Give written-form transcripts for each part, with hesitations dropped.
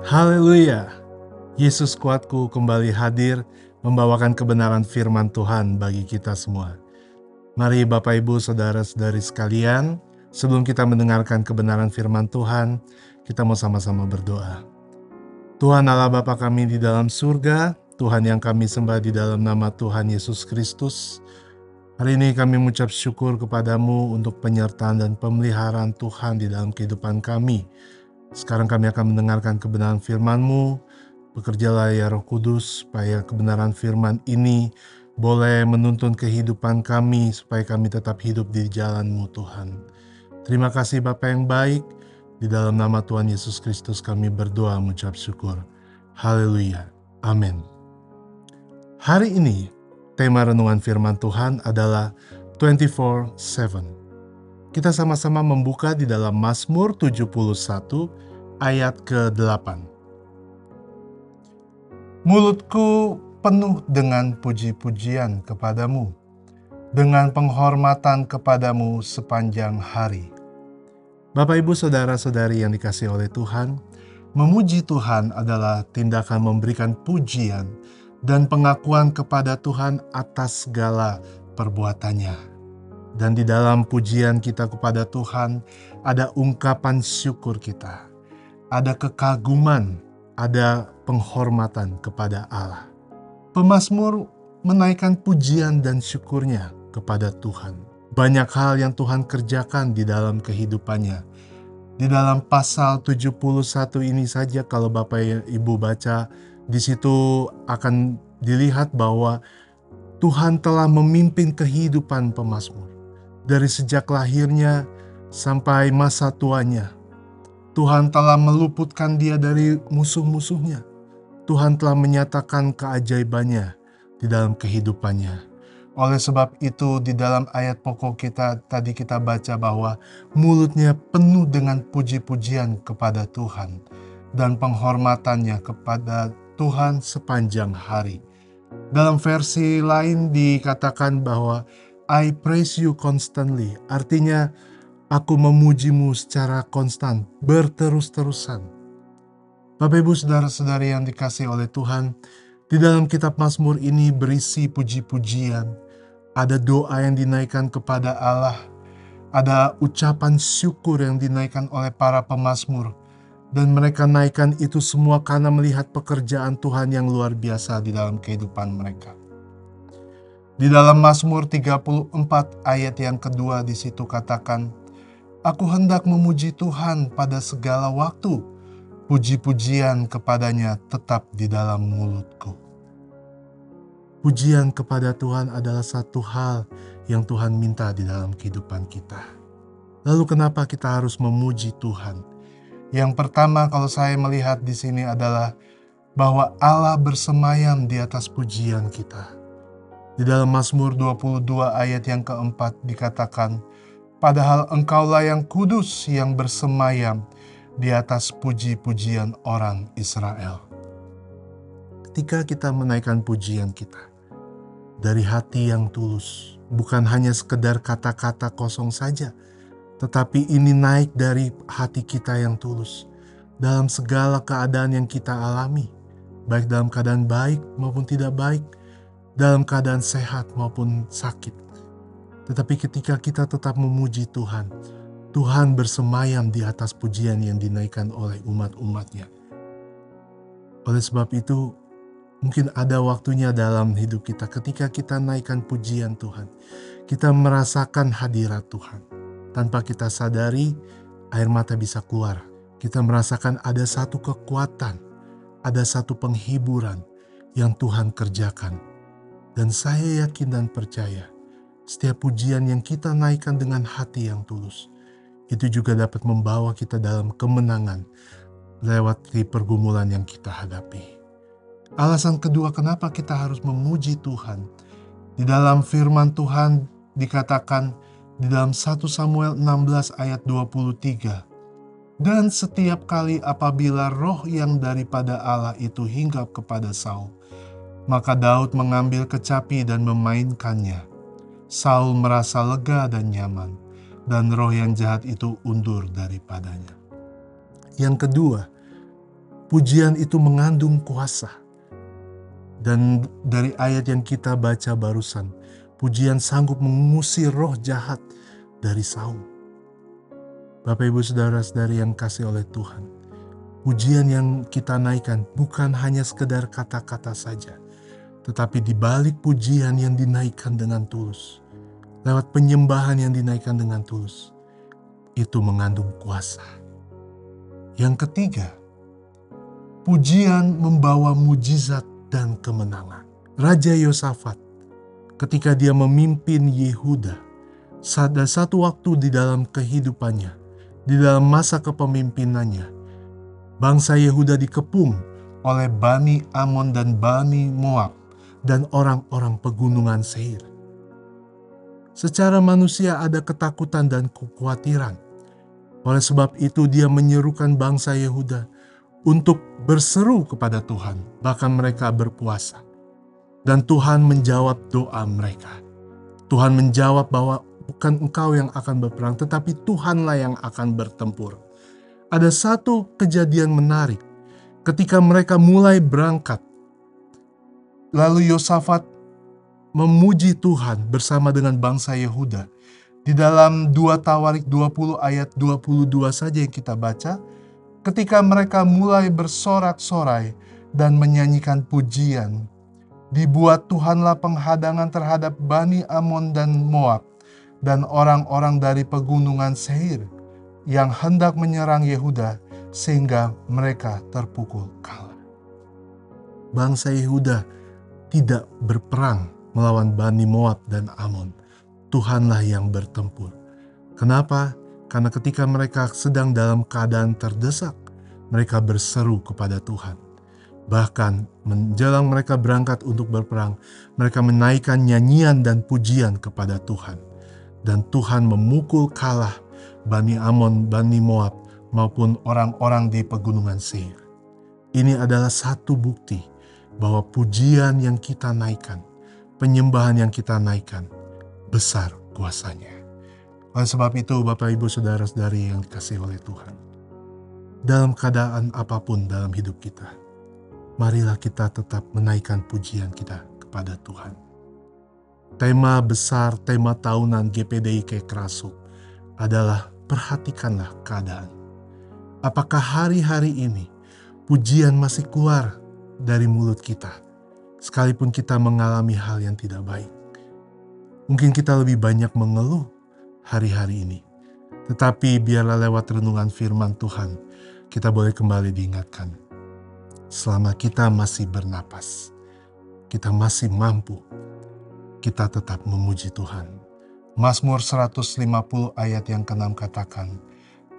Haleluya! Yesus kuatku kembali hadir membawakan kebenaran firman Tuhan bagi kita semua. Mari Bapak Ibu Saudara-saudari sekalian, sebelum kita mendengarkan kebenaran firman Tuhan, kita mau sama-sama berdoa. Tuhan Allah Bapa kami di dalam surga, Tuhan yang kami sembah di dalam nama Tuhan Yesus Kristus. Hari ini kami mengucap syukur kepadamu untuk penyertaan dan pemeliharaan Tuhan di dalam kehidupan kami. Sekarang kami akan mendengarkan kebenaran firman-Mu. Bekerjalah ya Roh Kudus, supaya kebenaran firman ini boleh menuntun kehidupan kami, supaya kami tetap hidup di jalan-Mu Tuhan. Terima kasih Bapa yang baik, di dalam nama Tuhan Yesus Kristus kami berdoa mengucap syukur. Haleluya. Amin. Hari ini, tema renungan firman Tuhan adalah 24/7. Kita sama-sama membuka di dalam Mazmur 71 ayat ke-8. Mulutku penuh dengan puji-pujian kepadamu, dengan penghormatan kepadamu sepanjang hari. Bapak Ibu Saudara-saudari yang dikasihi oleh Tuhan, memuji Tuhan adalah tindakan memberikan pujian dan pengakuan kepada Tuhan atas segala perbuatannya. Dan di dalam pujian kita kepada Tuhan, ada ungkapan syukur kita, ada kekaguman, ada penghormatan kepada Allah. Pemazmur menaikkan pujian dan syukurnya kepada Tuhan. Banyak hal yang Tuhan kerjakan di dalam kehidupannya. Di dalam pasal 71 ini saja kalau Bapak Ibu baca, di situ akan dilihat bahwa Tuhan telah memimpin kehidupan pemazmur. Dari sejak lahirnya sampai masa tuanya, Tuhan telah meluputkan dia dari musuh-musuhnya. Tuhan telah menyatakan keajaibannya di dalam kehidupannya. Oleh sebab itu di dalam ayat pokok kita tadi kita baca bahwa mulutnya penuh dengan puji-pujian kepada Tuhan dan penghormatannya kepada Tuhan sepanjang hari. Dalam versi lain dikatakan bahwa I praise you constantly, artinya aku memujimu secara konstan, berterus-terusan. Bapak Ibu Saudara-saudari yang dikasihi oleh Tuhan, di dalam kitab Mazmur ini berisi puji-pujian, ada doa yang dinaikkan kepada Allah, ada ucapan syukur yang dinaikkan oleh para pemazmur, dan mereka naikkan itu semua karena melihat pekerjaan Tuhan yang luar biasa di dalam kehidupan mereka. Di dalam Mazmur 34 ayat yang kedua di situ katakan, aku hendak memuji Tuhan pada segala waktu, puji-pujian kepadanya tetap di dalam mulutku. Pujian kepada Tuhan adalah satu hal yang Tuhan minta di dalam kehidupan kita. Lalu kenapa kita harus memuji Tuhan? Yang pertama kalau saya melihat di sini adalah bahwa Allah bersemayam di atas pujian kita. Di dalam Mazmur 22 ayat yang keempat dikatakan, padahal engkaulah yang kudus yang bersemayam di atas puji-pujian orang Israel. Ketika kita menaikkan pujian kita dari hati yang tulus, bukan hanya sekedar kata-kata kosong saja, tetapi ini naik dari hati kita yang tulus dalam segala keadaan yang kita alami, baik dalam keadaan baik maupun tidak baik, dalam keadaan sehat maupun sakit. Tetapi ketika kita tetap memuji Tuhan, Tuhan bersemayam di atas pujian yang dinaikkan oleh umat-umatnya. Oleh sebab itu, mungkin ada waktunya dalam hidup kita ketika kita naikkan pujian Tuhan, kita merasakan hadirat Tuhan. Tanpa kita sadari, air mata bisa keluar. Kita merasakan ada satu kekuatan, ada satu penghiburan yang Tuhan kerjakan. Dan saya yakin dan percaya, setiap pujian yang kita naikkan dengan hati yang tulus, itu juga dapat membawa kita dalam kemenangan lewat pergumulan yang kita hadapi. Alasan kedua kenapa kita harus memuji Tuhan. Di dalam firman Tuhan dikatakan di dalam 1 Samuel 16 ayat 23. Dan setiap kali apabila roh yang daripada Allah itu hinggap kepada Saul, maka Daud mengambil kecapi dan memainkannya. Saul merasa lega dan nyaman, dan roh yang jahat itu undur daripadanya. Yang kedua, pujian itu mengandung kuasa. Dan dari ayat yang kita baca barusan, pujian sanggup mengusir roh jahat dari Saul. Bapak Ibu Saudara-saudari yang kasih oleh Tuhan, pujian yang kita naikkan bukan hanya sekedar kata-kata saja, tetapi di balik pujian yang dinaikkan dengan tulus, lewat penyembahan yang dinaikkan dengan tulus, itu mengandung kuasa. Yang ketiga, pujian membawa mujizat dan kemenangan. Raja Yosafat, ketika dia memimpin Yehuda, ada satu waktu di dalam kehidupannya, di dalam masa kepemimpinannya, bangsa Yehuda dikepung oleh Bani Amon dan Bani Moab dan orang-orang pegunungan Seir. Secara manusia ada ketakutan dan kekhawatiran. Oleh sebab itu dia menyerukan bangsa Yehuda untuk berseru kepada Tuhan, bahkan mereka berpuasa. Dan Tuhan menjawab doa mereka. Tuhan menjawab bahwa bukan engkau yang akan berperang, tetapi Tuhanlah yang akan bertempur. Ada satu kejadian menarik. Ketika mereka mulai berangkat, lalu Yosafat memuji Tuhan bersama dengan bangsa Yehuda. Di dalam 2 Tawarik 20 ayat 22 saja yang kita baca, ketika mereka mulai bersorak-sorai dan menyanyikan pujian, dibuat Tuhanlah penghadangan terhadap Bani Amon dan Moab dan orang-orang dari pegunungan Seir yang hendak menyerang Yehuda sehingga mereka terpukul kalah. Bangsa Yehuda tidak berperang melawan Bani Moab dan Amon. Tuhanlah yang bertempur. Kenapa? Karena ketika mereka sedang dalam keadaan terdesak, mereka berseru kepada Tuhan. Bahkan menjelang mereka berangkat untuk berperang, mereka menaikkan nyanyian dan pujian kepada Tuhan. Dan Tuhan memukul kalah Bani Amon, Bani Moab, maupun orang-orang di pegunungan Seir. Ini adalah satu bukti bahwa pujian yang kita naikkan, penyembahan yang kita naikkan, besar kuasanya. Oleh sebab itu, Bapak Ibu Saudara-saudari yang dikasihi oleh Tuhan, dalam keadaan apapun dalam hidup kita, marilah kita tetap menaikkan pujian kita kepada Tuhan. Tema besar, tema tahunan GPDI Kerasuk adalah perhatikanlah keadaan. Apakah hari-hari ini pujian masih keluar dari mulut kita, sekalipun kita mengalami hal yang tidak baik? Mungkin kita lebih banyak mengeluh hari-hari ini. Tetapi biarlah lewat renungan firman Tuhan, kita boleh kembali diingatkan. Selama kita masih bernapas, kita masih mampu, kita tetap memuji Tuhan. Mazmur 150 ayat yang ke-6 katakan,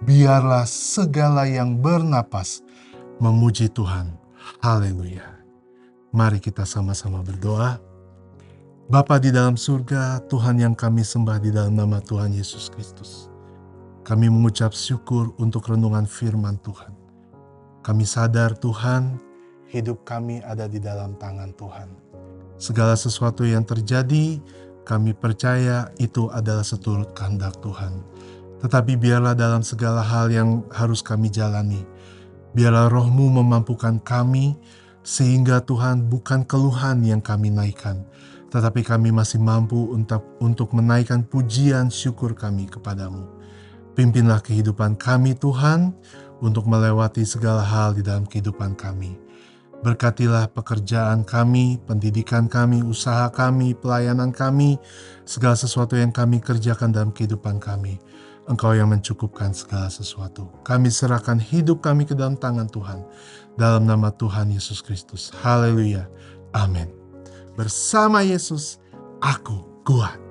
biarlah segala yang bernapas memuji Tuhan. Haleluya. Mari kita sama-sama berdoa. Bapa di dalam surga, Tuhan yang kami sembah di dalam nama Tuhan Yesus Kristus. Kami mengucap syukur untuk renungan firman Tuhan. Kami sadar Tuhan, hidup kami ada di dalam tangan Tuhan. Segala sesuatu yang terjadi, kami percaya itu adalah seturut kehendak Tuhan. Tetapi biarlah dalam segala hal yang harus kami jalani, biarlah Roh-Mu memampukan kami, sehingga Tuhan bukan keluhan yang kami naikkan, tetapi kami masih mampu untuk menaikkan pujian syukur kami kepadamu. Pimpinlah kehidupan kami Tuhan, untuk melewati segala hal di dalam kehidupan kami. Berkatilah pekerjaan kami, pendidikan kami, usaha kami, pelayanan kami, segala sesuatu yang kami kerjakan dalam kehidupan kami. Engkau yang mencukupkan segala sesuatu. Kami serahkan hidup kami ke dalam tangan Tuhan. Dalam nama Tuhan Yesus Kristus. Haleluya. Amin. Bersama Yesus, aku kuat.